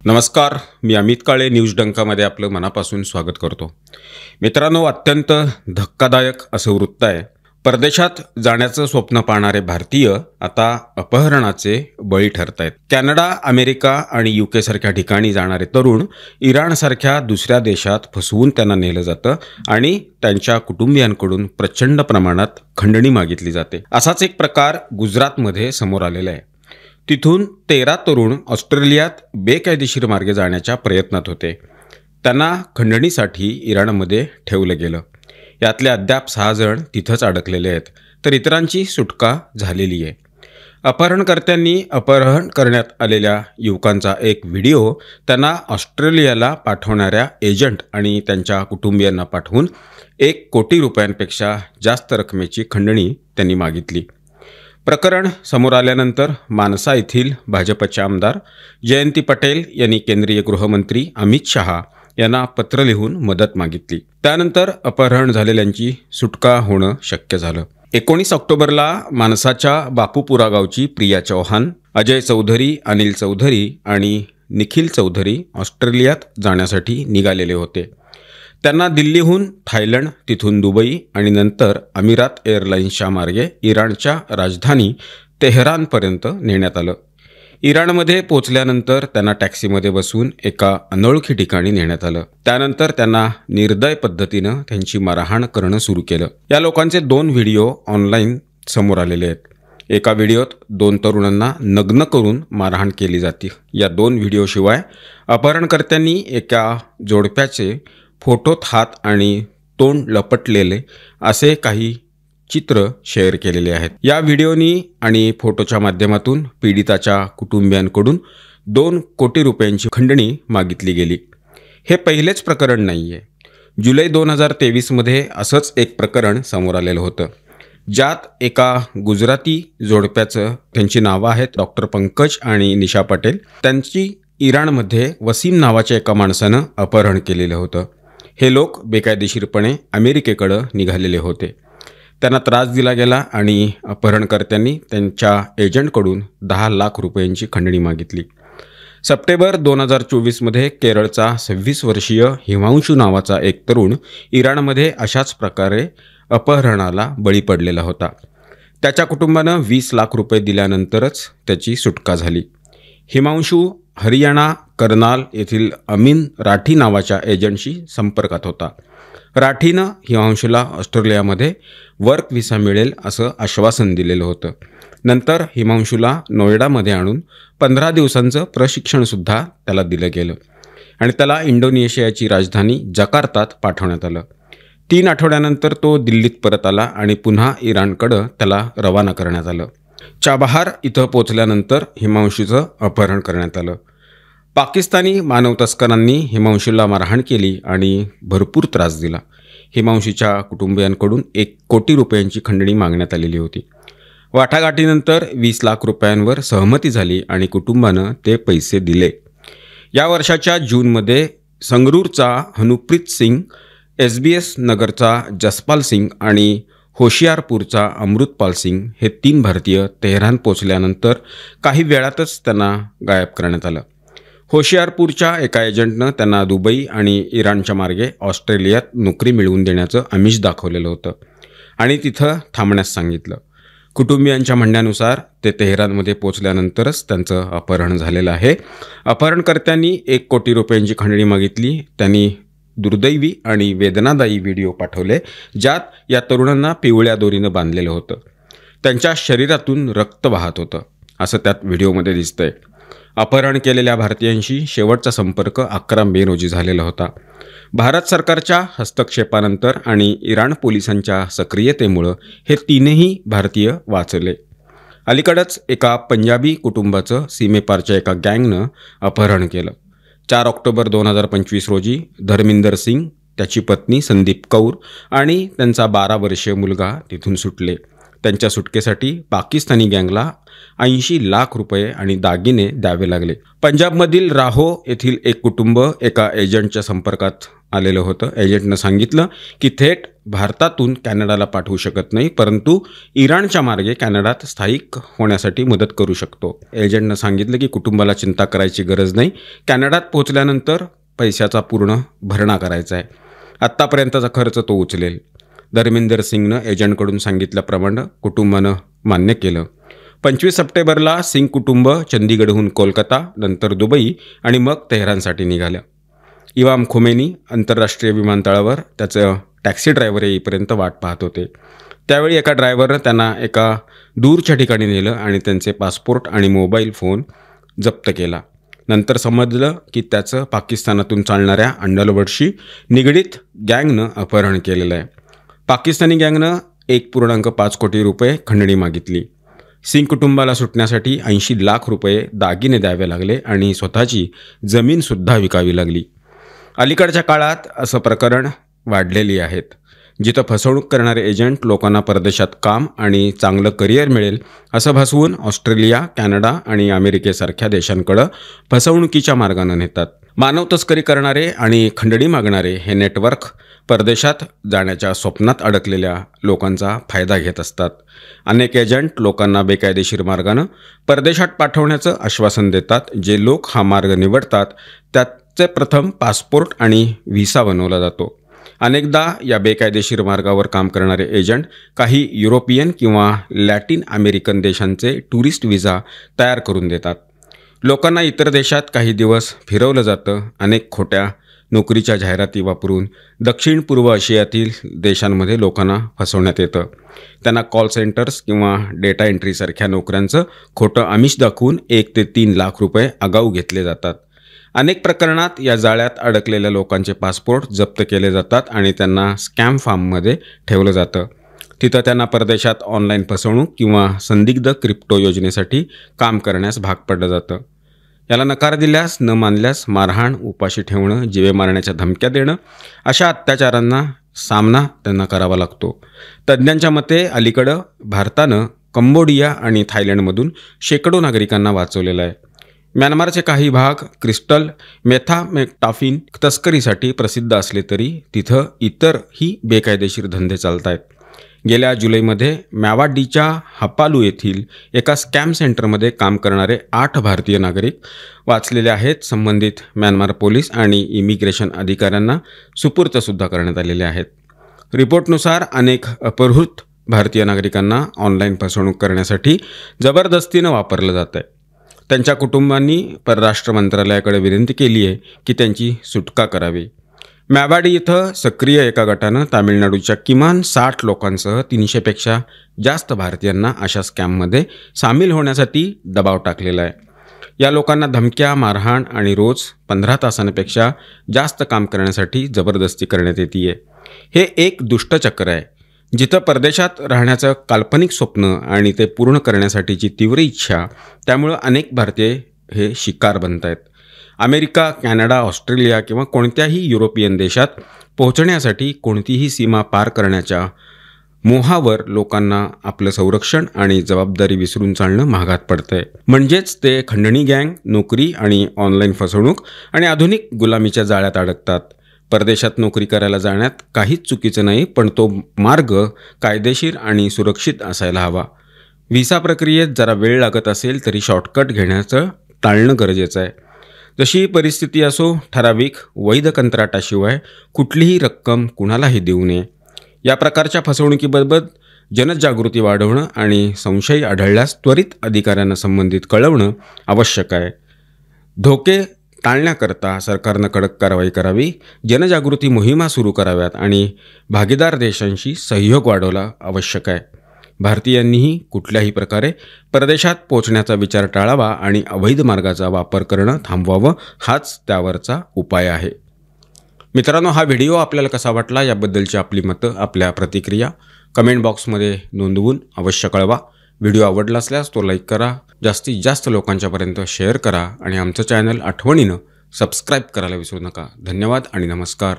नमस्कार, मी अमित काळे न्यूज डंकामध्ये आपलं मनापासून स्वागत करतो. मित्रांनो, अत्यंत धक्कादायक असं वृत्त आहे. परदेशात जाण्याचं स्वप्न पाहणारे भारतीय आता अपहरणाचे बळी ठरत आहेत. कॅनडा, अमेरिका आणि युके सारख्या ठिकाणी जाणारे तरुण इराणसारख्या दुसऱ्या देशात फसवून त्यांना नेलं जातं आणि त्यांच्या कुटुंबियांकडून प्रचंड प्रमाणात खंडणी मागितली जाते. असाच एक प्रकार गुजरातमध्ये समोर आलेला आहे. तिथून 13 तरुण ऑस्ट्रेलियात बेकायदेशीर मार्गे जाण्याच्या प्रयत्नात होते. त्यांना खंडणीसाठी इराणमध्ये ठेवलं गेलं. यातले अद्याप 6 जण तिथंच अडकलेले आहेत, तर इतरांची सुटका झालेली आहे. अपहरणकर्त्यांनी अपहरण करण्यात आलेल्या युवकांचा एक व्हिडिओ त्यांना ऑस्ट्रेलियाला पाठवणाऱ्या एजंट आणि त्यांच्या कुटुंबियांना पाठवून 1 कोटी रुपयांपेक्षा जास्त रकमेची खंडणी त्यांनी मागितली. प्रकरण समोर आल्यानंतर मानसा येथील भाजपचे आमदार जयंती पटेल यांनी केंद्रीय गृहमंत्री अमित शहा यांना पत्र लिहून मदत मागितली. त्यानंतर अपहरण झालेल्यांची सुटका होणं शक्य झालं. 19 ऑक्टोबरला मानसाच्या बापूपुरा गावची प्रिया चौहान, अजय चौधरी, अनिल चौधरी आणि निखिल चौधरी ऑस्ट्रेलियात जाण्यासाठी निघालेले होते. त्यांना दिल्लीहून थायलंड, तिथून दुबई आणि नंतर अमिरात एअरलाइन्सच्या मार्गे इराणच्या राजधानी तेहरानपर्यंत नेण्यात आलं. इराणमध्ये पोचल्यानंतर त्यांना टॅक्सीमध्ये बसून एका अनोळखी ठिकाणी नेण्यात आलं. त्यानंतर त्यांना निर्दय पद्धतीनं त्यांची मारहाण करणं सुरू केलं. या लोकांचे 2 व्हिडिओ ऑनलाईन समोर आलेले आहेत. एका व्हिडिओत 2 तरुणांना नग्न करून मारहाण केली जाते. या 2 व्हिडिओशिवाय अपहरणकर्त्यांनी एका जोडप्याचे फोटोत हात आणि तोंड लपटलेले असे काही चित्र शेअर केलेले आहेत. या व्हिडिओनी आणि फोटोच्या माध्यमातून पीडिताच्या कुटुंबियांकडून 2 कोटी रुपयांची खंडणी मागितली गेली. हे पहिलेच प्रकरण नाही आहे. जुलै 2023मध्ये असंच एक प्रकरण समोर आलेलं होतं, ज्यात एका गुजराती जोडप्याचं, त्यांची नावं आहेत डॉक्टर पंकज आणि निशा पटेल, त्यांची इराणमध्ये वसीम नावाच्या एका माणसानं अपहरण केलेलं होतं. हे लोक बेकायदेशीरपणे अमेरिकेकडं निघालेले होते. त्यांना त्रास दिला गेला आणि अपहरणकर्त्यांनी त्यांच्या एजंटकडून 10 लाख रुपयांची खंडणी मागितली. सप्टेंबर 2024मध्ये केरळचा 26 वर्षीय हिमांशू नावाचा एक तरुण इराणमध्ये अशाच प्रकारे अपहरणाला बळी पडलेला होता. त्याच्या कुटुंबानं 20 लाख रुपये दिल्यानंतरच त्याची सुटका झाली. हिमांशू हरियाणा करनाल येथील अमीन राठी नावाच्या एजंटशी संपर्कात होता. राठीनं हिमांशूला ऑस्ट्रेलियामध्ये वर्क व्हिसा मिळेल असं आश्वासन दिलेलं होतं. नंतर हिमांशूला नोएडामध्ये आणून 15 दिवसांचं प्रशिक्षणसुद्धा त्याला दिलं गेलं आणि त्याला इंडोनेशियाची राजधानी जकार्तात पाठवण्यात आलं. 3 आठवड्यानंतर तो दिल्लीत परत आला आणि पुन्हा इराणकडं त्याला रवाना करण्यात आलं. चाबहार इथं पोचल्यानंतर हिमांशूचं अपहरण करण्यात आलं. पाकिस्तानी मानव तस्करांनी हिमांशूला मारहाण केली आणि भरपूर त्रास दिला. हिमांशूच्या कुटुंबियांकडून 1 कोटी रुपयांची खंडणी मागण्यात आलेली होती. वाटाघाटीनंतर 20 लाख रुपयांवर सहमती झाली आणि कुटुंबानं ते पैसे दिले. या वर्षाच्या जूनमध्ये संगरूरचा हनुप्रीत सिंग, SBS नगरचा जसपाल सिंग आणि होशियारपूरचा अमृतपाल सिंग हे 3 भारतीय तेहरान पोचल्यानंतर काही वेळातच त्यांना गायब करण्यात आलं. होशियारपूरच्या एका एजंटनं त्यांना दुबई आणि इराणच्या मार्गे ऑस्ट्रेलियात नोकरी मिळवून देण्याचं आमिष दाखवलेलं होतं आणि तिथं थांबण्यास सांगितलं. कुटुंबियांच्या म्हणण्यानुसार ते तेहरानमध्ये पोचल्यानंतरच त्यांचं अपहरण झालेलं आहे. अपहरणकर्त्यांनी 1 कोटी रुपयांची खंडणी मागितली. त्यांनी दुर्दैवी आणि वेदनादायी व्हिडिओ पाठवले, ज्यात या तरुणांना पिवळ्या दोरीनं बांधलेलं होतं. त्यांच्या शरीरातून रक्त वाहत होतं असं त्यात व्हिडिओमध्ये दिसतंय. अपहरण केलेल्या भारतीयांशी शेवटचा संपर्क 11 मे रोजी झालेला होता. भारत सरकारच्या हस्तक्षेपानंतर आणि इराण पोलिसांच्या सक्रियतेमुळं हे 3ही भारतीय वाचले. अलीकडंच एका पंजाबी कुटुंबाचं सीमेपारच्या एका गँगनं अपहरण केलं. 4 ऑक्टोबर 2025 रोजी धर्मिंदर सिंग, त्याची पत्नी संदीप कौर आणि त्यांचा 12 वर्षीय मुलगा तिथून सुटले. त्यांच्या सुटकेसाठी पाकिस्तानी गँगला 80 लाख रुपये आणि दागिने द्यावे लागले. पंजाबमधील राहो येथील एक कुटुंब एका एजंटच्या संपर्कात आलेलं होतं. एजंटनं सांगितलं की थेट भारतातून कॅनडाला पाठवू शकत नाही, परंतु इराणच्या मार्गे कॅनडात स्थायिक होण्यासाठी मदत करू शकतो. एजंटनं सांगितलं की कुटुंबाला चिंता करायची गरज नाही, कॅनडात पोहोचल्यानंतर पैशाचा पूर्ण भरणा करायचा आहे. आत्तापर्यंतचा खर्च तो उचलेल. धर्मेंदर सिंगनं एजंटकडून सांगितल्याप्रमाणे कुटुंबानं मान्य केलं. 25 सप्टेंबरला सिंग कुटुंब चंदीगडहून कोलकाता, नंतर दुबई आणि मग तेहरानसाठी निघालं. इमाम खोमेनी आंतरराष्ट्रीय विमानतळावर त्याचं टॅक्सी ड्रायव्हर येईपर्यंत वाट पाहत होते. त्यावेळी एका ड्रायव्हरनं त्यांना एका दूरच्या ठिकाणी नेलं आणि त्यांचे पासपोर्ट आणि मोबाईल फोन जप्त केला. नंतर समजलं की त्याचं पाकिस्तानातून चालणाऱ्या अंडरवर्ल्डशी निगडीत गँगनं अपहरण केलेलं आहे. पाकिस्तानी गँगनं 1.5 कोटी रुपये खंडणी मागितली. सिंग कुटुंबाला सुटण्यासाठी 80 लाख रुपये दागिने द्यावे लागले आणि स्वतःची जमीनसुद्धा विकावी लागली. अलीकडच्या काळात असं प्रकरण वाढलेली आहेत, जिथं फसवणूक करणारे एजंट लोकांना परदेशात काम आणि चांगलं करिअर मिळेल असं भासवून ऑस्ट्रेलिया, कॅनडा आणि अमेरिकेसारख्या देशांकडं फसवणुकीच्या मार्गानं नेतात. मानव तस्करी करणारे आणि खंडणी मागणारे हे नेटवर्क परदेशात जाण्याच्या स्वप्नात अडकलेल्या लोकांचा फायदा घेत असतात. अनेक एजंट लोकांना बेकायदेशीर मार्गानं परदेशात पाठवण्याचं आश्वासन देतात. जे लोक हा मार्ग निवडतात त्याचे प्रथम पासपोर्ट आणि व्हिसा बनवला जातो. अनेकदा या बेकायदेशीर मार्गावर काम करणारे एजंट काही युरोपियन किंवा लॅटिन अमेरिकन देशांचे टुरिस्ट व्हिसा तयार करून देतात. लोकांना इतर देशात काही दिवस फिरवलं जातं. अनेक खोट्या नोकरीच्या जाहिराती वापरून दक्षिण पूर्व आशियातील देशांमध्ये लोकांना फसवण्यात येतं. त्यांना कॉल सेंटर्स किंवा डेटा एंट्रीसारख्या नोकऱ्यांचं खोटं आमिष दाखवून 1 ते 3 लाख रुपये आगाऊ घेतले जातात. अनेक प्रकरणात या जाळ्यात अडकलेल्या लोकांचे पासपोर्ट जप्त केले जातात आणि त्यांना स्कॅम फार्ममध्ये ठेवलं जातं. तिथं त्यांना परदेशात ऑनलाईन फसवणूक किंवा संदिग्ध क्रिप्टो योजनेसाठी काम करण्यास भाग पडलं जातं. याला नकार दिल्यास, न मानल्यास मारहाण, उपाशी ठेवणं, जीवे मारण्याच्या धमक्या देणं अशा अत्याचारांना सामना त्यांना करावा लागतो. तज्ज्ञांच्या मते अलीकडं भारतानं कंबोडिया आणि थायलंडमधून शेकडो नागरिकांना वाचवलेलं आहे. म्यानमारचे काही भाग क्रिस्टल मेथामेटाफिन तस्करीसाठी प्रसिद्ध असले तरी तिथं इतरही बेकायदेशीर धंदे चालत आहेत. गेल्या जुलैमध्ये म्यावाडीच्या हपालू येथील एका स्कॅम सेंटरमध्ये काम करणारे 8 भारतीय नागरिक वाचलेले आहेत. संबंधित म्यानमार पोलीस आणि इमिग्रेशन अधिकाऱ्यांना सुपूर्तसुद्धा करण्यात आलेले आहेत. रिपोर्टनुसार अनेक अपहृत भारतीय नागरिकांना ऑनलाईन फसवणूक करण्यासाठी जबरदस्तीनं वापरलं जात आहे. त्यांच्या कुटुंबांनी परराष्ट्र मंत्रालयाकडे विनंती केली आहे की त्यांची सुटका करावी. म्यावाडी इथं सक्रिय एका गटानं तामिळनाडूच्या किमान 60 लोकांसह 300पेक्षा जास्त भारतीयांना अशा स्कॅममध्ये सामील होण्यासाठी दबाव टाकलेला आहे. या लोकांना धमक्या, मारहाण आणि रोज 15 तासांपेक्षा जास्त काम करण्यासाठी जबरदस्ती करण्यात येते. हे एक दुष्टचक्र आहे, जिथं परदेशात राहण्याचं काल्पनिक स्वप्न आणि ते पूर्ण करण्यासाठीची तीव्र इच्छा, त्यामुळं अनेक भारतीय हे शिकार बनत आहेत. अमेरिका, कॅनडा, ऑस्ट्रेलिया किंवा कोणत्याही युरोपियन देशात पोहोचण्यासाठी कोणतीही सीमा पार करण्याच्या मोहावर लोकांना आपलं संरक्षण आणि जबाबदारी विसरून चालणं महागात पडतंय. म्हणजेच ते खंडणी गँग, नोकरी आणि ऑनलाईन फसवणूक आणि आधुनिक गुलामीच्या जाळ्यात अडकतात. परदेशात नोकरी करायला जाण्यात काहीच चुकीचं नाही, पण तो मार्ग कायदेशीर आणि सुरक्षित असायला हवा. व्हिसा प्रक्रियेत जरा वेळ लागत असेल तरी शॉर्टकट घेण्याचं टाळणं गरजेचं आहे. जशी परिस्थिती असो, ठराविक वैध कंत्राटाशिवाय कुठलीही रक्कम कुणालाही देऊ नये. या प्रकारच्या फसवणुकीबाबत जनजागृती वाढवणं आणि संशय आढळल्यास त्वरित अधिकाऱ्यांना संबंधित कळवणं आवश्यक आहे. धोके टाळण्याकरता सरकारनं कडक कारवाई करावी, जनजागृती मोहिमा सुरू कराव्यात आणि भागीदार देशांशी सहयोग वाढवला आवश्यक आहे. भारतीयांनीही कुठल्याही प्रकारे परदेशात पोहोचण्याचा विचार टाळावा आणि अवैध मार्गाचा वापर करणं थांबवावं, हाच त्यावरचा उपाय आहे. मित्रांनो, हा व्हिडिओ आपल्याला कसा वाटला याबद्दलची आपली मतं, आपल्या प्रतिक्रिया कमेंट बॉक्समध्ये नोंदवून अवश्य कळवा. व्हिडिओ आवडला असल्यास तो लाईक करा, जास्तीत जास्त लोकांच्यापर्यंत शेअर करा आणि आमचं चॅनल आठवणीनं सबस्क्राईब करायला विसरू नका. धन्यवाद आणि नमस्कार.